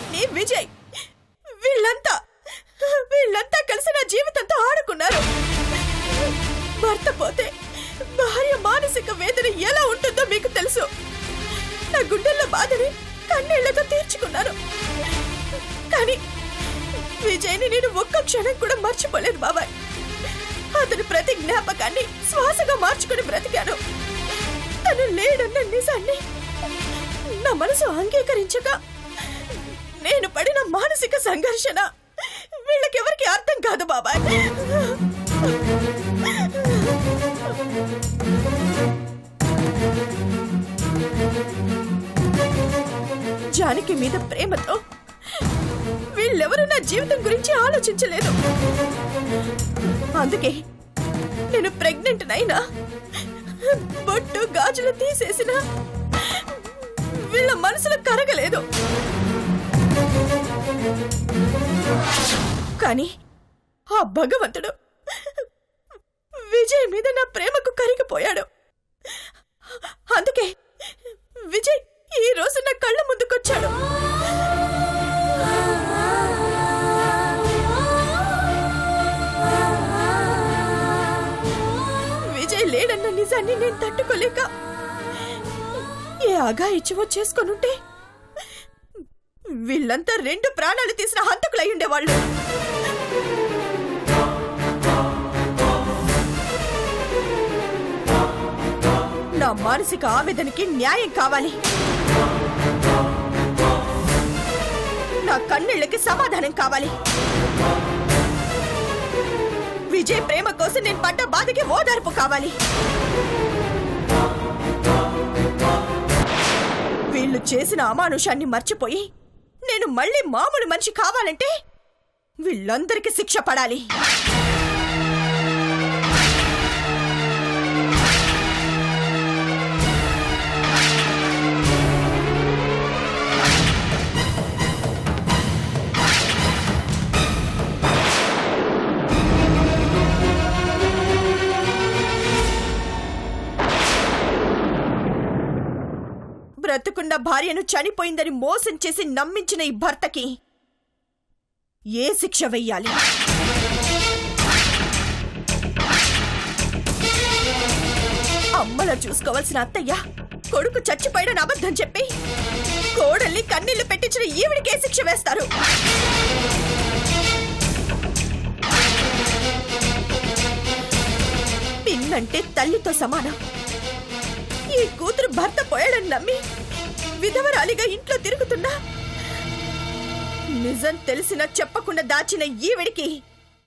చిన్ని విజయ్ వీళ్ళంతా కలిసి నా జీవితంతో ఆడుకున్నారు. భర్త పోతే భార్య మానసిక వేదన ఎలా ఉంటుందో మీకు తెలుసు. నా గుండెల్లో బాధని కన్నీళ్లతో తీర్చుకున్నాను. కానీ విజయ్ని నేను ఒక్క క్షణం కూడా మర్చిపోలేదు బాబాయ్. అతని ప్రతి జ్ఞాపకాన్ని శ్వాసగా మార్చుకుని బ్రతికాను. తను లేడన్న నిజాన్ని నా మనసు అంగీకరించక నేను పడిన మానసిక సంఘర్షణ వీళ్ళకెవరికి అర్థం కాదు బాబాయ్. జానకి మీద ప్రేమతో వీళ్ళెవరూ నా జీవితం గురించి ఆలోచించలేదు. అందుకే నేను ప్రెగ్నెంట్ నైనా బొట్టు గాజులు తీసేసిన వీళ్ళ మనసులో కరగలేదు. కానీ ఆ భగవంతుడు విజయ్ మీద నా ప్రేమకు కరిగిపోయాడు. అందుకే విజయ్ ఈ రోజు నా కళ్ళ ముందుకొచ్చాడు. విజయ్ లేడన్న నిజాన్ని నేను తట్టుకోలేక ఏ అఘాయిత్యమో చేసుకొనుంటే వీళ్ళంతా 2 ప్రాణాలు తీసిన హంతకులై ఉండేవాళ్ళు. నా మానసిక ఆవేదనకి న్యాయం కావాలి. నా కన్నీళ్ళకి సమాధానం కావాలి. విజయ్ ప్రేమ కోసం నేను పడ్డ బాధకి ఓదార్పు కావాలి. వీళ్ళు చేసిన అమానుషాన్ని మర్చిపోయి నేను మళ్ళీ మామూలు మనిషి కావాలంటే వీళ్ళందరికీ శిక్ష పడాలి. బ్రతుకున్న భార్యను చనిపోయిందని మోసం చేసి నమ్మించిన ఈ భర్తకి ఏ శిక్ష వెయ్యాలి? అమ్మలా చూసుకోవాల్సిన అత్తయ్య కొడుకు చచ్చిపోయాడని అబద్ధం చెప్పి కోడల్ని కన్నీళ్లు పెట్టించిన ఈవిడికే శిక్ష వేస్తారు. పిన్నంటే తల్లితో సమానం. ఈ కూతురు భర్త పోయాడని నమ్మి విధవరాలిగా ఇంట్లో తిరుగుతున్నా నిజం తెలిసినా చెప్పకుండా దాచిన ఈవిడికి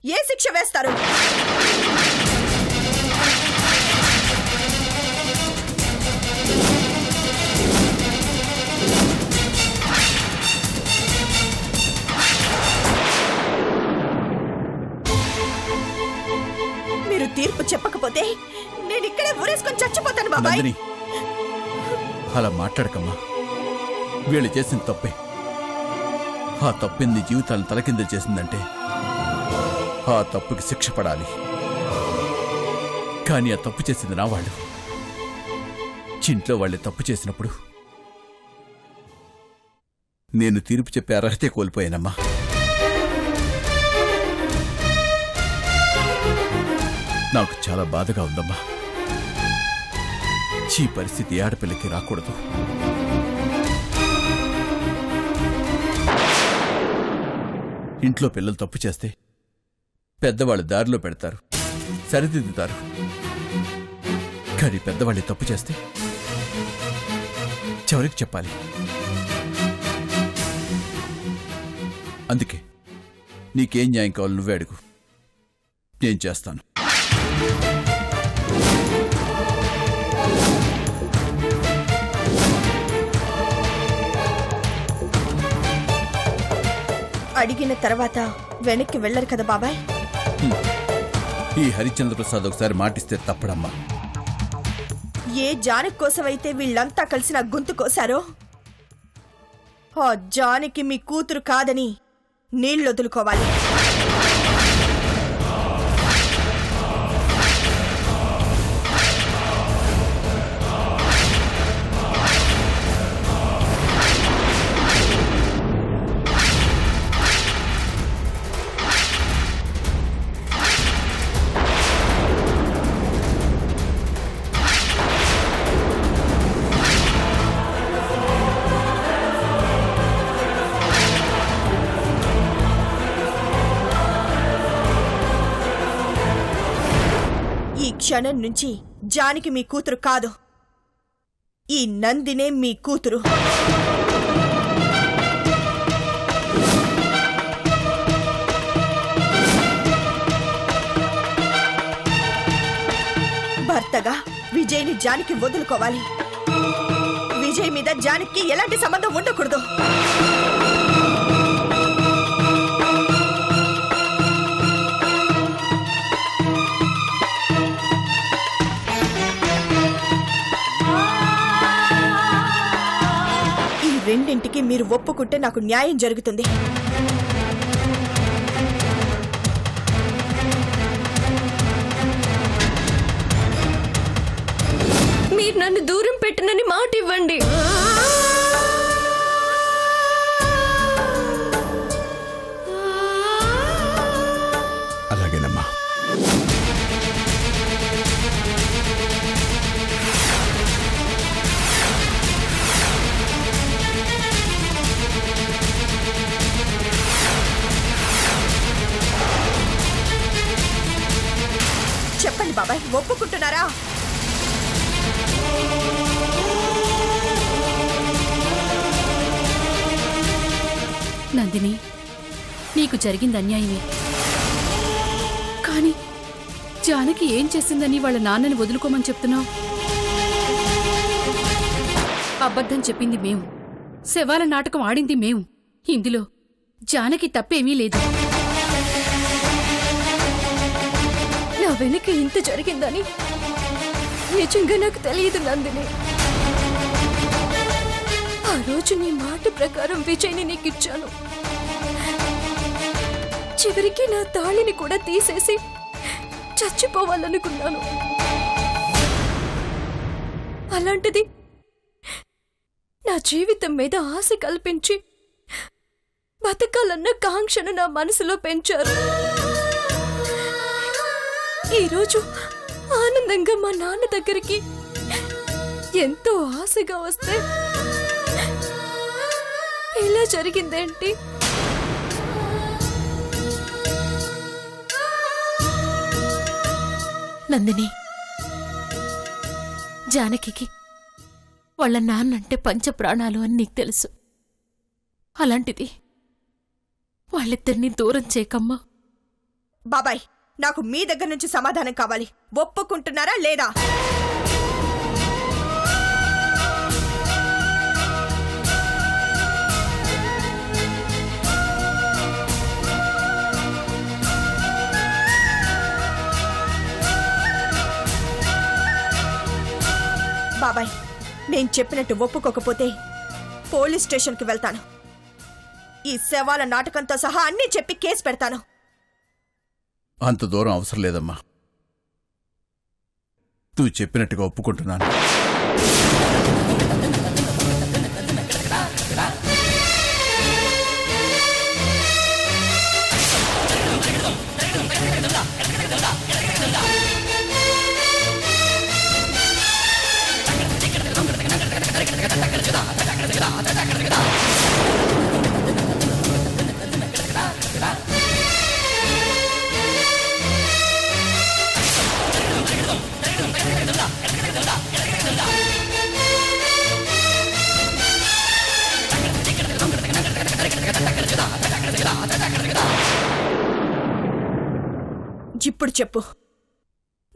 ఏ శిక్ష వేస్తారు? మీరు తీర్పు చెప్పకపోతే నేను ఇక్కడే ఊరేసుకొని చచ్చిపోతాను బాబాయ్. అలా మాట్లాడకమ్మా. వీళ్ళు చేసిన తప్పే. ఆ తప్పింది జీవితాలను తలకిందులు చేసిందంటే ఆ తప్పుకి శిక్ష పడాలి. కానీ ఆ తప్పు చేసింది నా వాళ్ళు. ఇంట్లో వాళ్ళే తప్పు చేసినప్పుడు నేను తీర్పు చెప్పే అర్హతే కోల్పోయానమ్మా. నాకు చాలా బాధగా ఉందమ్మా. ఈ పరిస్థితి ఆడపిల్లకి రాకూడదు. ఇంట్లో పిల్లలు తప్పు చేస్తే పెద్దవాళ్ళు దారిలో పెడతారు, సరిదిద్దుతారు. కానీ పెద్దవాళ్ళే తప్పు చేస్తే చివరికి చెప్పాలి. అందుకే నీకేం న్యాయం కావాలి నువ్వే అడుగు, నేను చేస్తాను. అడిగిన తర్వాత వెనక్కి వెళ్ళరు కదా బాబాయ్. ఈ హరిశ్చంద్ర ప్రసాద్ ఒకసారి మాటిస్తే తప్పడమ్మా. ఏ జానకి కోసమైతే వీళ్ళంతా కలిసి నా గొంతు కోసారో ఆ జానకి మీ కూతురు కాదని నీళ్ళొదులుకోవాలి. క్షణం నుంచి జానకి మీ కూతురు కాదు, ఈ నందినే మీ కూతురు. భర్తగా విజయ్ని జానకి వదులుకోవాలి. విజయ్ మీద జానకి ఎలాంటి సంబంధం ఉండకూడదు. ఈ రెండింటికి మీరు ఒప్పుకుంటే నాకు న్యాయం జరుగుతుంది. మీరు నన్ను దూరం పెట్టనని మాట ఇవ్వండి. అలాగేనమ్మా. చెప్పండి బాబాయ్, ఒప్పుకుంటున్నారా? నందిని, నీకు జరిగింది అన్యాయమే. కానీ జానకి ఏం చేసిందని వాళ్ళ నాన్నని వదులుకోమని చెప్తున్నావు? అబద్ధం చెప్పింది మేము, శవాల నాటకం ఆడింది మేము. ఇందులో జానకి తప్పేమీ లేదు. నా వెనక ఇంత జరిగిందని నిజంగా నాకు తెలియదు నందిని. ఆ రోజు నీ మాట ప్రకారం విజయ్ని నీకిచ్చాను. చివరికి నా తాళిని కూడా తీసేసి చచ్చిపోవాలనుకున్నాను. అలాంటిది నా జీవితం మీద ఆశ కల్పించి బతకాలన్న కాంక్షను నా మనసులో పెంచారు. ఈరోజు ఆనందంగా మా నాన్న దగ్గరికి ఎంతో ఆశగా వస్తే ఇలా జరిగిందేంటి? నందిని, జానకి వాళ్ళ నాన్నంటే పంచప్రాణాలు అని నీకు తెలుసు. అలాంటిది వాళ్ళిద్దరినీ దూరం చేయకమ్మా. బాబాయ్, నాకు మీ దగ్గర నుంచి సమాధానం కావాలి. ఒప్పుకుంటున్నారా లేదా? బాబాయ్, నేను చెప్పినట్టు ఒప్పుకోకపోతే పోలీస్ స్టేషన్కి వెళ్తాను. ఈ శవాల నాటకంతో సహా అన్నీ చెప్పి కేసు పెడతాను. అంత దూరం అవసరం లేదమ్మా. నువ్వు చెప్పినట్టుగా ఒప్పుకుంటున్నాను. ఇప్పుడు చెప్పు,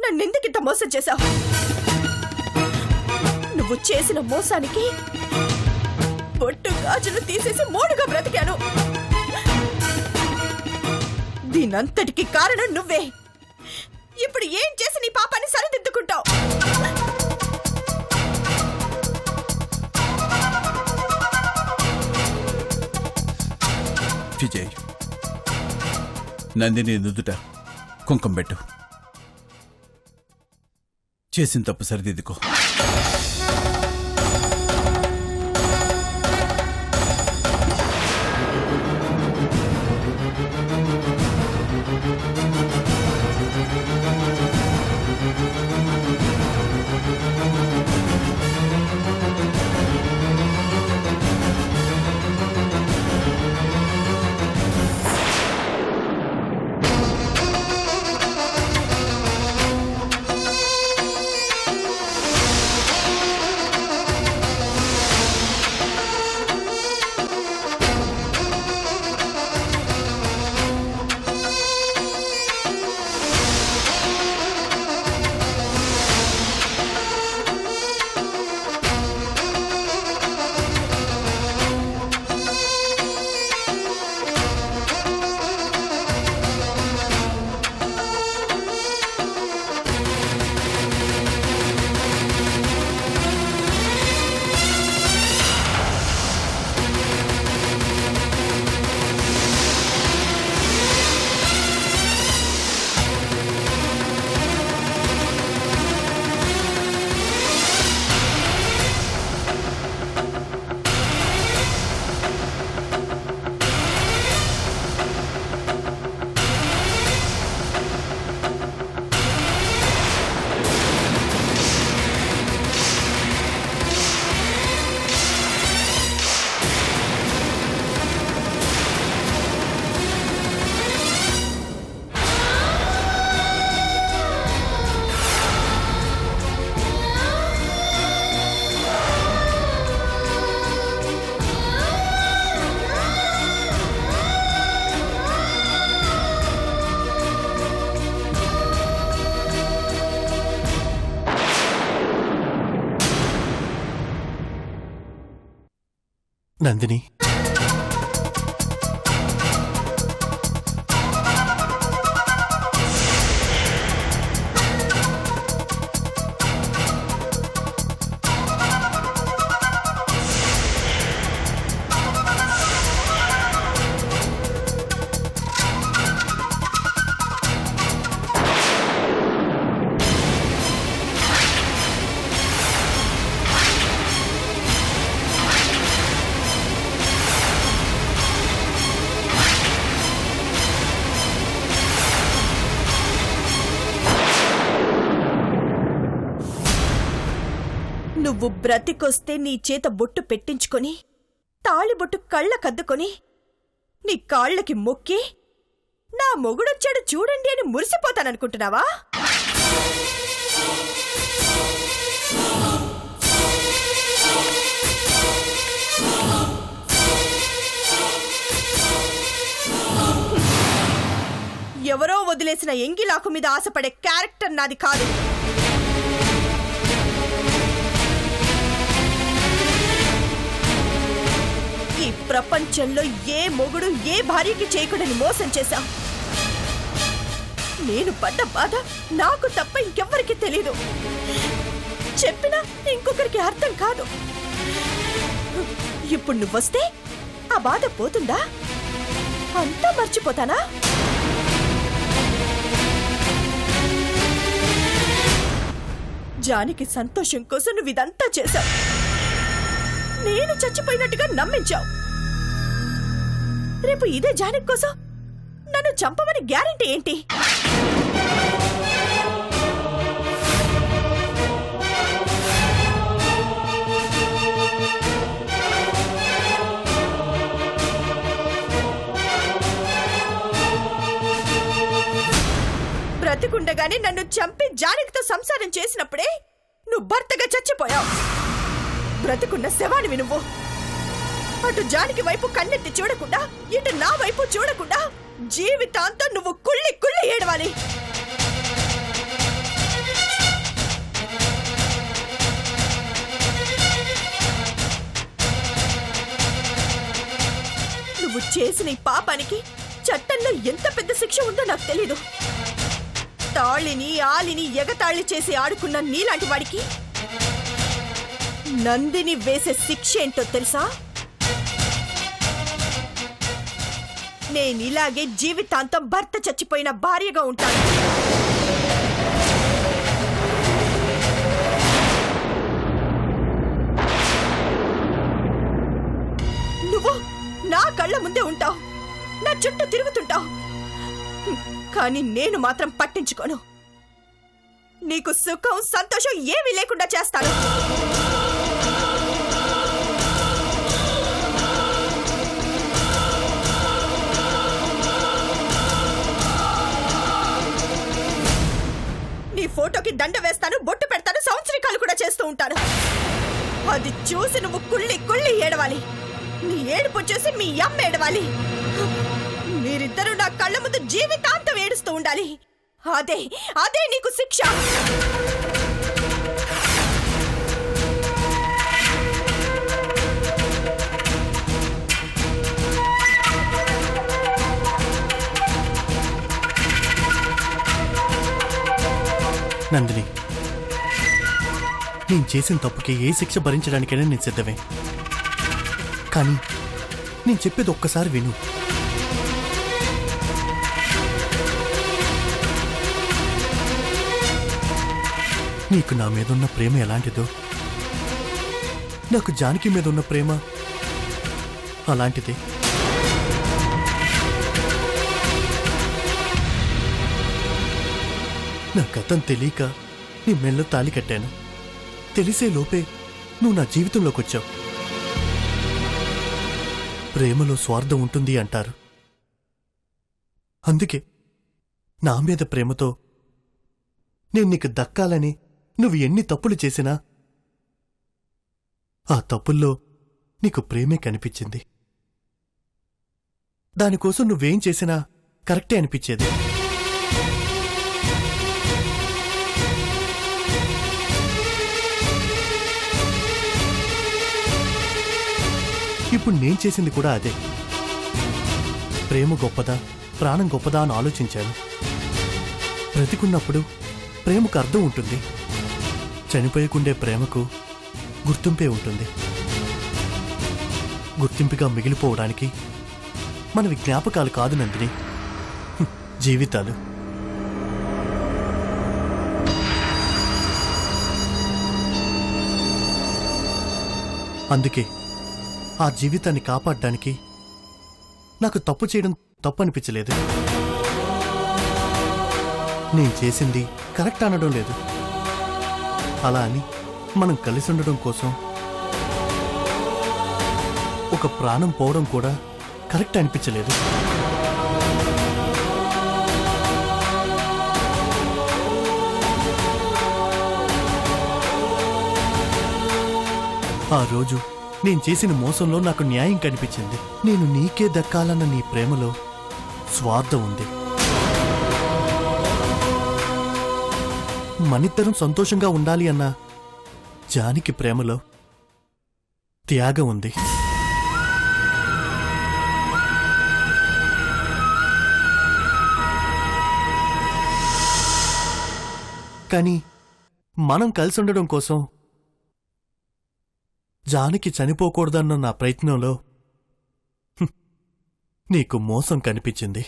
నన్నెందుకింత మోసం చేశావు? నువ్వు చేసిన మోసానికి పొట్టు గాజులు తీసేసి మోడుగా బ్రతికాను. దీనంతటికి కారణం నువ్వే. ఇప్పుడు ఏం చేసి నీ పాపాన్ని సరిదిద్దుకుంటావు? విజయ్, నందిని నుదుట కుంకం పెట్టు. చేసిన తప్పు సరిదిద్దుకో. నందిని, నువ్వు బ్రతికొస్తే నీ చేత బొట్టు పెట్టించుకొని తాళిబొట్టు కళ్ళకద్దుకొని నీ కాళ్ళకి మొక్కి నా మొగుడొచ్చాడు చూడండి అని మురిసిపోతాననుకుంటున్నావా? ఎవరో వదిలేసిన ఎంగిలాకు మీద ఆశపడే క్యారెక్టర్ నాది కాదు. ఈ ప్రపంచంలో ఏ మొగుడు ఏ భార్యకి చేయకూడని మోసం చేశాం. నేను పడ్డ బాధ నాకు తప్ప ఇంకెవ్వరికి తెలీదు. చెప్పినా ఇంకొకరికి అర్థం కాదు. ఇప్పుడు నువ్వొస్తే ఆ బాధ పోతుందా? అంతా మర్చిపోతానా? జానికి సంతోషం కోసం నువ్వు ఇదంతా చేశావు. నేను చచ్చిపోయినట్టుగా నమ్మించావు. రేపు ఇదే జానకి కోసం నన్ను చంపమని గ్యారెంటీ ఏంటి? బ్రతికుండగానే నన్ను చంపి జానకితో సంసారం చేసినప్పుడే నువ్వు భర్తగా చచ్చిపోయావు. బ్రతికున్న శవానివి నువ్వు. అటు జానకి వైపు కన్నెత్తి చూడకుండా ఇటు నా వైపు చూడకుండా జీవితాంతం నువ్వు కుళ్ళి కుళ్ళి ఏడవాలి. నువ్వు చేసిన ఈ పాపానికి చట్టంలో ఎంత పెద్ద శిక్ష ఉందో నాకు తెలీదు. తాళిని ఆలిని ఎగతాళి చేసి ఆడుకున్న నీలాంటి వాడికి నందిని వేసే శిక్ష ఏంటో తెలుసా? నేనిలాగే జీవితాంతం భర్త చచ్చిపోయిన భార్యగా ఉంటాను. నువ్వు నా కళ్ళ ముందే ఉంటావు, నా చుట్టూ తిరుగుతుంటావు. కానీ నేను మాత్రం పట్టించుకోను. నీకు సుఖం సంతోషం ఏమీ లేకుండా చేస్తాను. నీ ఫోటోకి దండ వేస్తాను, బొట్టు పెడతాను, సంవత్సరికాలు కూడా చేస్తూ ఉంటాను. అది చూసి నువ్వు కుళ్ళి కుళ్ళి ఏడవాలి. నీ ఏడుపు వచ్చేసి మీ అమ్మ ఏడవాలి. మీరిద్దరూ నా కళ్ళ ముందు జీవితాంతం ఏడుస్తూ ఉండాలి. అదే అదే నీకు శిక్ష. నందిని, నేను చేసిన తప్పుకి ఏ శిక్ష భరించడానికైనా నేను సిద్ధమే. కానీ నేను చెప్పేది ఒక్కసారి విను. నీకు నా మీద ఉన్న ప్రేమ ఎలాంటిదో, నాకు జానకి మీద ఉన్న ప్రేమ అలాంటిదే. నా గతం తెలియక నీ మెళ్ళో తాళి కట్టాను. తెలిసే లోపే నువ్వు నా జీవితంలోకి వచ్చావు. ప్రేమలో స్వార్థం ఉంటుంది అంటారు. అందుకే నా మీద ప్రేమతో నేను నీకు దక్కాలని నువ్వు ఎన్ని తప్పులు చేసినా ఆ తప్పుల్లో నీకు ప్రేమే కనిపించింది. దానికోసం నువ్వేం చేసినా కరెక్టే అనిపించేది. ఇప్పుడు నేను చేసింది కూడా అదే. ప్రేమ గొప్పదా, ప్రాణం గొప్పదా అని ఆలోచించాను. బ్రతికున్నప్పుడు ప్రేమకు అర్థం ఉంటుంది, చనిపోయకుండే ప్రేమకు గుర్తింపే ఉంటుంది. గుర్తింపుగా మిగిలిపోవడానికి మనవి జ్ఞాపకాలు కాదు నందిని, జీవితాలు. అందుకే ఆ జీవితాన్ని కాపాడడానికి నాకు తప్పు చేయడం తప్పు అనిపించలేదు. నేను చేసింది కరెక్ట్ అనడం లేదు. అలా అని మనం కలిసి ఉండడం కోసం ఒక ప్రాణం పోవడం కూడా కరెక్ట్ అనిపించలేదు. ఆ రోజు నేను చేసిన మోసంలో నాకు న్యాయం కనిపించింది. నేను నీకే దక్కాలన్న నీ ప్రేమలో స్వార్థం ఉంది. మనిద్దరం సంతోషంగా ఉండాలి అన్న జానకి ప్రేమలో త్యాగం ఉంది. కానీ మనం కలిసి ఉండడం కోసం జానకి చనిపోకూడదన్న నా ప్రయత్నంలో నీకు మోసం కనిపించింది.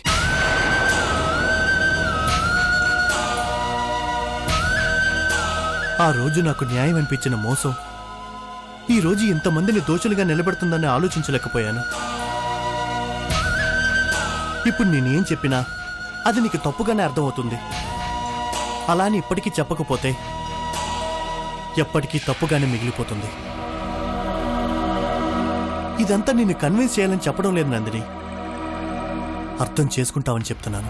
ఆ రోజు నాకు న్యాయం అనిపించిన మోసం ఈ రోజు ఇంతమందిని దోషులుగా నిలబెడుతుందని ఆలోచించలేకపోయాను. ఇప్పుడు నేనేం చెప్పినా అది నీకు తప్పుగానే అర్థమవుతుంది. అలా అని ఇప్పటికీ చెప్పకపోతే ఎప్పటికీ తప్పుగానే మిగిలిపోతుంది. ఇదంతా నిన్ను కన్విన్స్ చేయాలని చెప్పడం లేదు నందిని, అర్థం చేసుకుంటావని చెప్తున్నాను.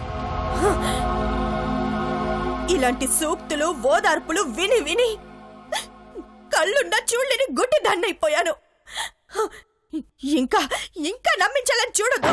ఇలాంటి సూక్తులు ఓదార్పులు విని విని కళ్ళున్న చూళ్ళని గుడ్డి దాన్నైపోయాను. ఇంకా ఇంకా నమ్మించాలని చూడొద్దు.